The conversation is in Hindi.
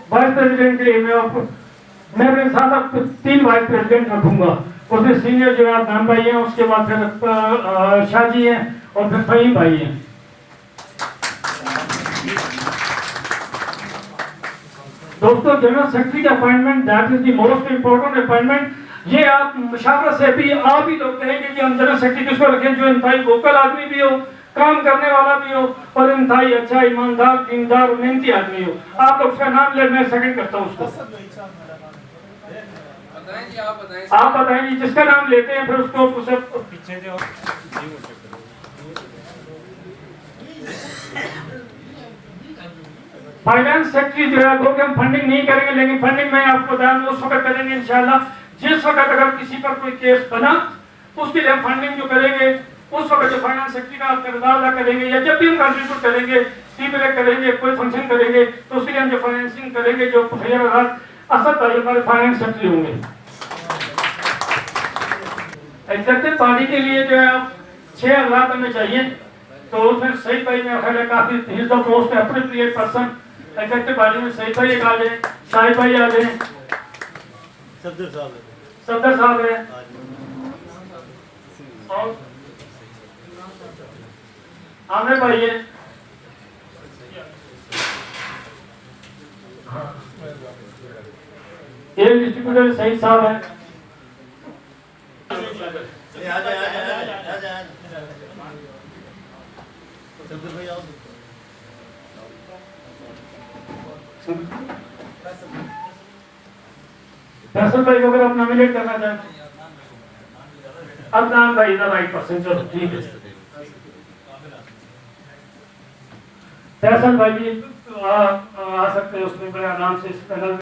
वाइस प्रेसिडेंट के लिए मैं अपने साथ अब 3 वाइस प्रेसिडेंट रखूंगा। उसमें सीनियर जो नाम भाई हैं, उसके बाद फिर शाहजी हैं और फिर फहीम भाई हैं। दोस्तों, जनरल सेक्रेटरी का appointment that is the most important appointment. ये आप मुशावरत से भी आप ही लोग कहेंगे कि हम जनरल सेक्रेटरी किसको रखें जो इंतहाई वोकल आदमी भी हो, काम करने वाला भी हो और इंतहाई अच्छा ईमानदार दीनदार मेहनती आदमी हो। आप लोग उसका नाम ले, मैं सेकंड करता हूँ उसको। आप बताएंगे जिसका नाम लेते हैं फिर उसको उसे पीछे जो फाइनेंस सेक्रेटरी जो है क्योंकि हम फंडिंग नहीं करेंगे, लेकिन फंडिंग में आपको बता दूं उस वक्त करेंगे इंशाल्लाह जिस वक्त अगर किसी पर कोई केस बना उसके लिए हम फंडिंग जो करेंगे उस वक्त जो फाइनेंस सेक्रेटरी का किरदार अदा करेंगे या जब भी हम कंट्रीब्यूट करेंगे सीपीए करेंगे कोई फंक्शन करेंगे तो उसके लिए हम जो फाइनेंसिंग करेंगे जो असद भाई हमारे फाइनेंस सेक्रेटरी होंगे। एग्जेक्टिव बॉडी के लिए जो है 6 हज़ार हमें चाहिए, तो उसमें सही भाई मेरा ख्याल है काफी he is the most appropriate person. Executive body में सही भाई आ जाए, शाहिद भाई आ जाए, सदर साहब है और आमिर भाई है, एक डिस्ट्रीब्यूटर सही साहब है। फैसल भाई को अगर आप नॉमिनेट करना चाहें, अदनान भाई इज द राइट पर्सन। चलो ठीक है, फैसल भाई भी आ सकते हैं उसमें बड़े आराम से इस पैनल